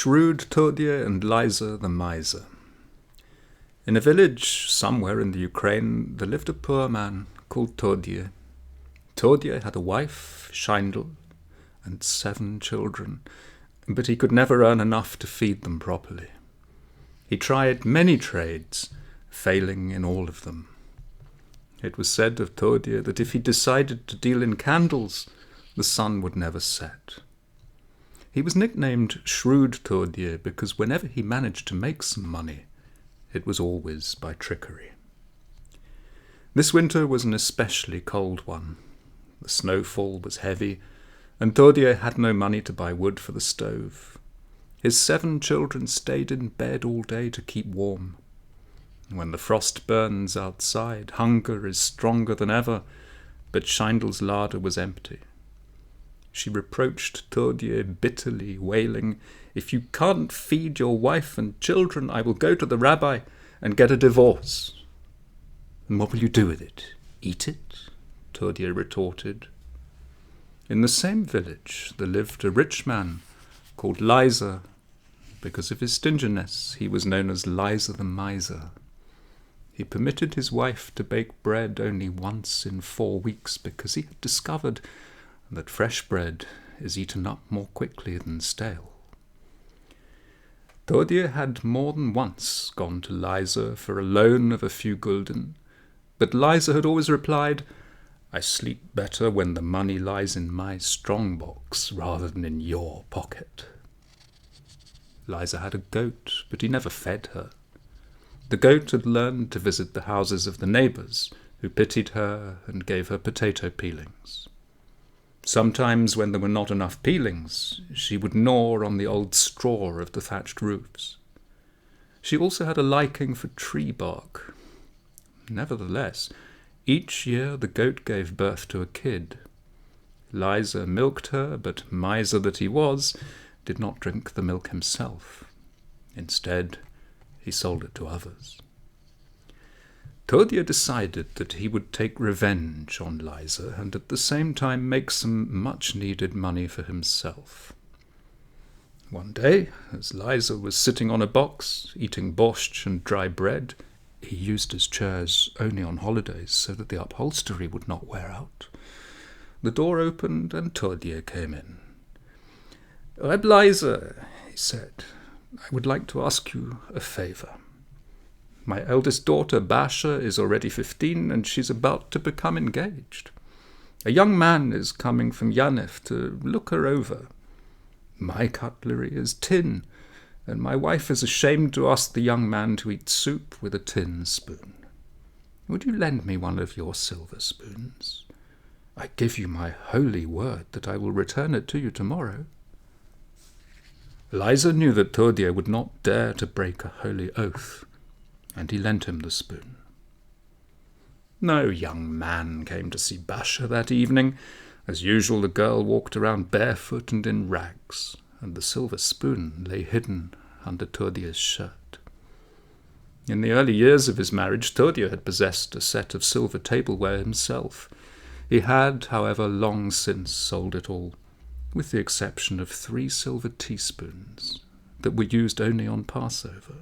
Shrewd, Todya and Lyzer the miser. In a village somewhere in the Ukraine there lived a poor man called Todya. Todya had a wife, Shindle, and 7 children, but he could never earn enough to feed them properly. He tried many trades, failing in all of them. It was said of Todya that if he decided to deal in candles, the sun would never set. He was nicknamed Shrewd Todya because whenever he managed to make some money, it was always by trickery. This winter was an especially cold one. The snowfall was heavy, and Todya had no money to buy wood for the stove. His 7 children stayed in bed all day to keep warm. When the frost burns outside, hunger is stronger than ever, but Shindle's larder was empty. She reproached Todya bitterly, wailing, "If you can't feed your wife and children, I will go to the rabbi and get a divorce." "And what will you do with it? Eat it?" Todya retorted. In the same village there lived a rich man called Lyzer. Because of his stinginess, he was known as Lyzer the miser. He permitted his wife to bake bread only once in 4 weeks because he had discovered that fresh bread is eaten up more quickly than stale. Todya had more than once gone to Lyzer for a loan of a few gulden, but Lyzer had always replied, "I sleep better when the money lies in my strong box rather than in your pocket." Lyzer had a goat, but he never fed her. The goat had learned to visit the houses of the neighbours, who pitied her and gave her potato peelings. Sometimes, when there were not enough peelings, she would gnaw on the old straw of the thatched roofs. She also had a liking for tree bark. Nevertheless, each year the goat gave birth to a kid. Lyzer milked her, but miser that he was, did not drink the milk himself. Instead, he sold it to others. Todya decided that he would take revenge on Lyzer and at the same time make some much-needed money for himself. One day, as Lyzer was sitting on a box, eating borscht and dry bread, he used his chairs only on holidays so that the upholstery would not wear out. The door opened and Todya came in. "Reb Lyzer," he said, "I would like to ask you a favour. My eldest daughter, Basha, is already 15, and she's about to become engaged. A young man is coming from Yanef to look her over. My cutlery is tin, and my wife is ashamed to ask the young man to eat soup with a tin spoon. Would you lend me one of your silver spoons? I give you my holy word that I will return it to you tomorrow." Lyzer knew that Todya would not dare to break a holy oath, and he lent him the spoon. No young man came to see Basha that evening. As usual, the girl walked around barefoot and in rags, and the silver spoon lay hidden under Todya's shirt. In the early years of his marriage, Todya had possessed a set of silver tableware himself. He had, however, long since sold it all, with the exception of 3 silver teaspoons that were used only on Passover.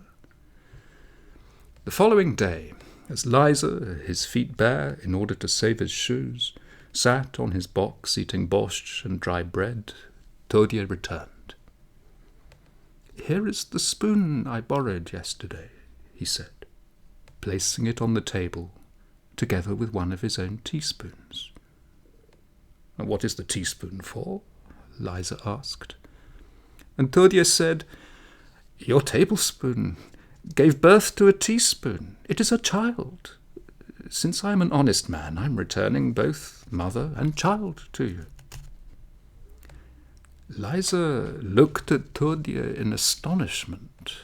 The following day, as Lyzer, his feet bare in order to save his shoes, sat on his box eating borscht and dry bread, Todya returned. "Here is the spoon I borrowed yesterday," he said, placing it on the table, together with one of his own teaspoons. "And what is the teaspoon for?" Lyzer asked. And Todya said, Your tablespoon gave birth to a teaspoon. It is a child. Since I am an honest man, I'm returning both mother and child to you." Lyzer looked at Todya in astonishment.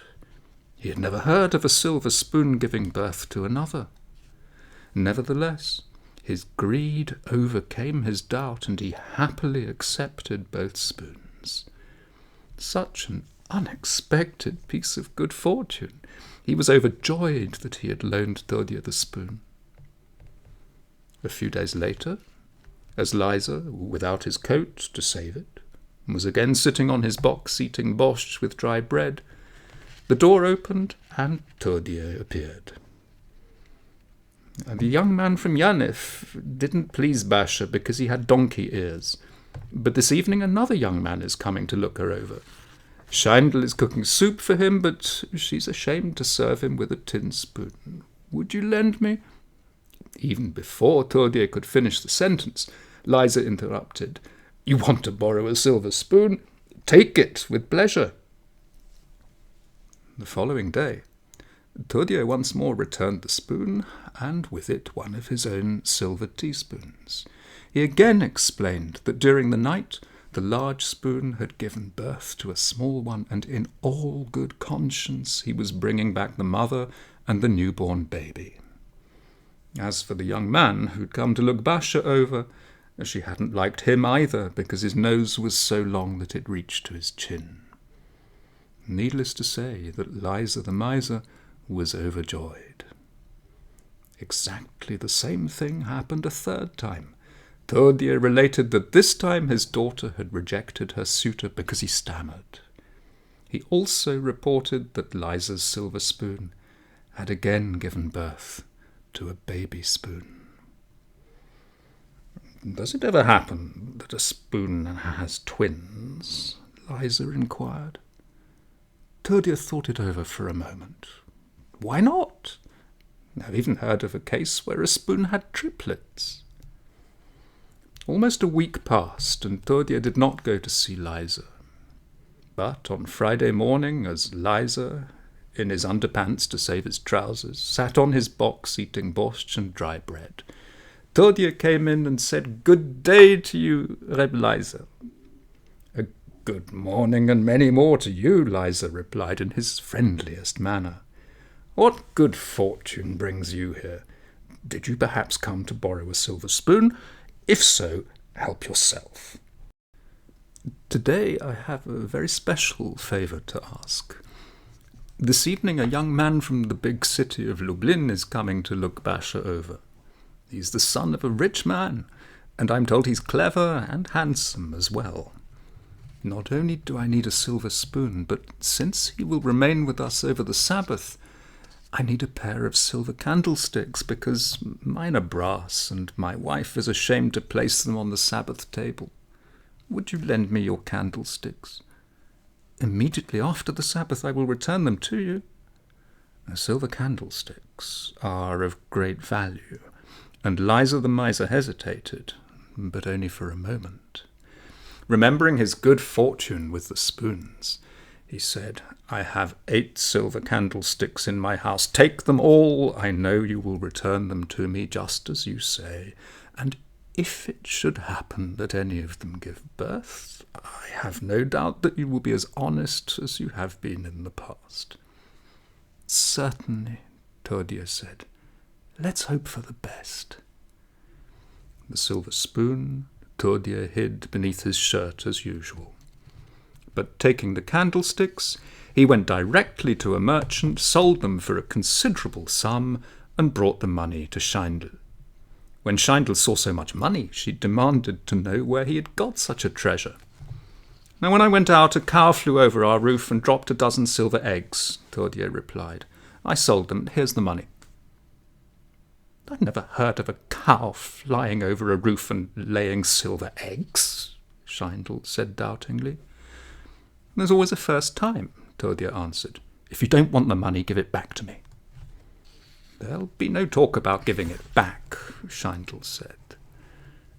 He had never heard of a silver spoon giving birth to another. Nevertheless, his greed overcame his doubt, and he happily accepted both spoons. Such an unexpected piece of good fortune! He was overjoyed that he had loaned Todya the spoon. A few days later, as Lyzer, without his coat to save it, was again sitting on his box eating borscht with dry bread, the door opened and Todya appeared. The young man from Yanif didn't please Basha because he had donkey ears, but this evening another young man is coming to look her over. Scheindl is cooking soup for him, but she's ashamed to serve him with a tin spoon. Would you lend me? Even before Todya could finish the sentence, Lyzer interrupted. You want to borrow a silver spoon? Take it with pleasure. The following day, Todya once more returned the spoon, and with it one of his own silver teaspoons. He again explained that during the night the large spoon had given birth to a small one, and in all good conscience he was bringing back the mother and the newborn baby. As for the young man who'd come to look Basha over, she hadn't liked him either, because his nose was so long that it reached to his chin. Needless to say that Lyzer the miser was overjoyed. Exactly the same thing happened a third time. Todya related that this time his daughter had rejected her suitor because he stammered. He also reported that Lyzer's silver spoon had again given birth to a baby spoon. "Does it ever happen that a spoon has twins?" Lyzer inquired. Todya thought it over for a moment. Why not? I've even heard of a case where a spoon had triplets. Almost a week passed, and Todya did not go to see Lyzer. But on Friday morning, as Lyzer, in his underpants to save his trousers, sat on his box eating borscht and dry bread, Todya came in and said, "Good day to you, Reb Lyzer." "A good morning and many more to you," Lyzer replied in his friendliest manner. "What good fortune brings you here? Did you perhaps come to borrow a silver spoon? If so, help yourself." "Today I have a very special favour to ask. This evening a young man from the big city of Lublin is coming to look Basha over. He's the son of a rich man, and I'm told he's clever and handsome as well. Not only do I need a silver spoon, but since he will remain with us over the Sabbath, I need a pair of silver candlesticks, because mine are brass, and my wife is ashamed to place them on the Sabbath table. Would you lend me your candlesticks? Immediately after the Sabbath I will return them to you." The silver candlesticks are of great value, and Lyzer the miser hesitated, but only for a moment. Remembering his good fortune with the spoons, he said, "I have 8 silver candlesticks in my house. Take them all. I know you will return them to me just as you say, and if it should happen that any of them give birth, I have no doubt that you will be as honest as you have been in the past." "Certainly," Todya said. "Let's hope for the best." The silver spoon Todya hid beneath his shirt as usual. But taking the candlesticks, he went directly to a merchant, sold them for a considerable sum, and brought the money to Scheindl. When Scheindl saw so much money, she demanded to know where he had got such a treasure. "Now, when I went out, a cow flew over our roof and dropped a dozen silver eggs," Todya replied. "I sold them. Here's the money." "I never heard of a cow flying over a roof and laying silver eggs," Scheindl said doubtingly. "There's always a first time," Todya answered. "If you don't want the money, give it back to me." "There'll be no talk about giving it back," Scheindl said.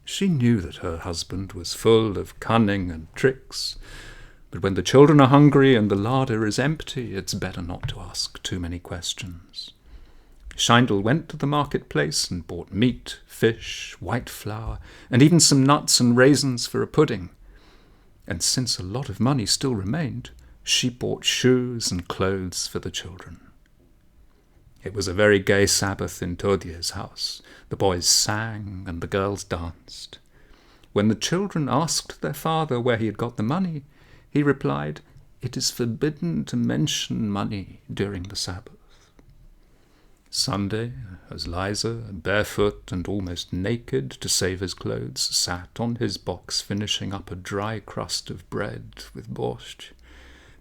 She knew that her husband was full of cunning and tricks, But when the children are hungry and the larder is empty, it's better not to ask too many questions. Scheindel went to the marketplace and bought meat, fish, white flour, and even some nuts and raisins for a pudding. And since a lot of money still remained, she bought shoes and clothes for the children. It was a very gay Sabbath in Todya's house. The boys sang and the girls danced. When the children asked their father where he had got the money, he replied, "It is forbidden to mention money during the Sabbath." Sunday, as Lyzer, barefoot and almost naked to save his clothes, sat on his box finishing up a dry crust of bread with borscht,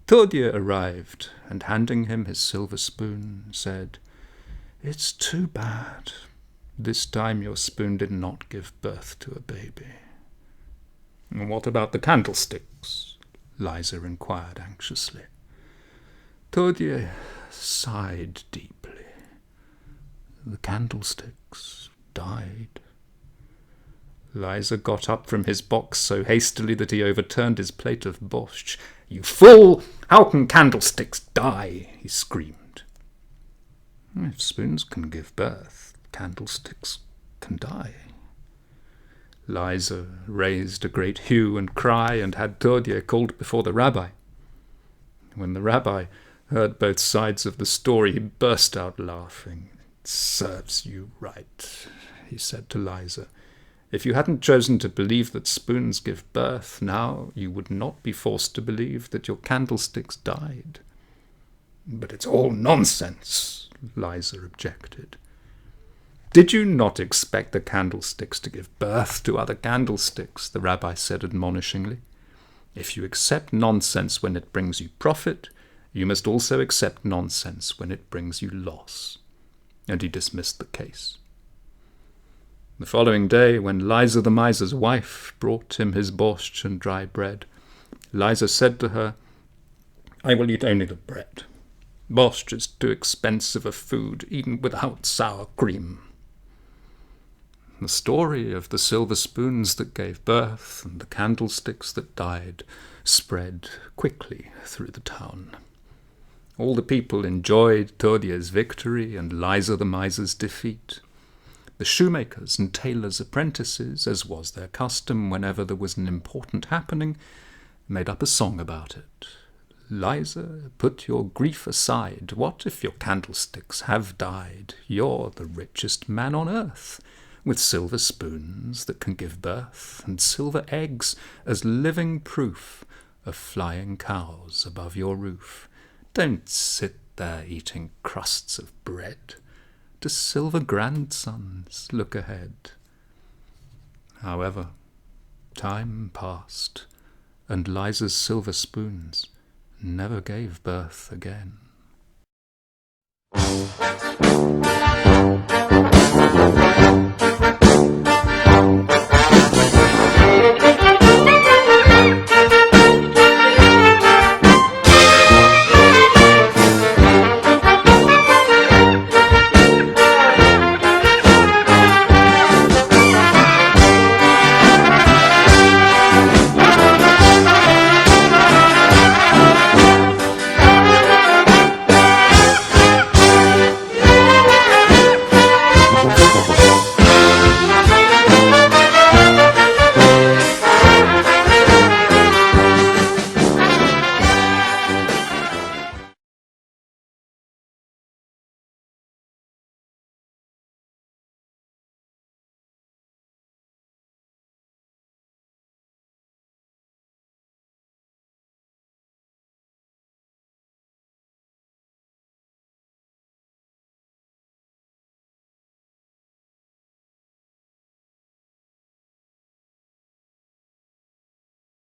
Todya arrived and, handing him his silver spoon, said, "It's too bad. This time your spoon did not give birth to a baby." "What about the candlesticks?" Lyzer inquired anxiously. Todya sighed deeply. The candlesticks died. Lyzer got up from his box so hastily that he overturned his plate of borscht. "You fool! How can candlesticks die?" he screamed. "If spoons can give birth, candlesticks can die." Lyzer raised a great hue and cry and had Todya called before the rabbi. When the rabbi heard both sides of the story, he burst out laughing. "It serves you right," he said to Lyzer. "If you hadn't chosen to believe that spoons give birth, now you would not be forced to believe that your candlesticks died." "But it's all nonsense," Lyzer objected. "Did you not expect the candlesticks to give birth to other candlesticks?" the rabbi said admonishingly. "If you accept nonsense when it brings you profit, you must also accept nonsense when it brings you loss." And he dismissed the case. The following day, when Lyzer the miser's wife brought him his borscht and dry bread, Lyzer said to her, "I will eat only the bread. Borscht is too expensive a food, eaten without sour cream." The story of the silver spoons that gave birth and the candlesticks that died spread quickly through the town. All the people enjoyed Todya's victory and Lyzer the miser's defeat. The shoemakers and tailors' apprentices, as was their custom whenever there was an important happening, made up a song about it. "Lyzer, put your grief aside. What if your candlesticks have died? You're the richest man on earth, with silver spoons that can give birth, and silver eggs as living proof of flying cows above your roof. Don't sit there eating crusts of bread. To silver grandsons look ahead." However, time passed, and Lyzer's silver spoons never gave birth again.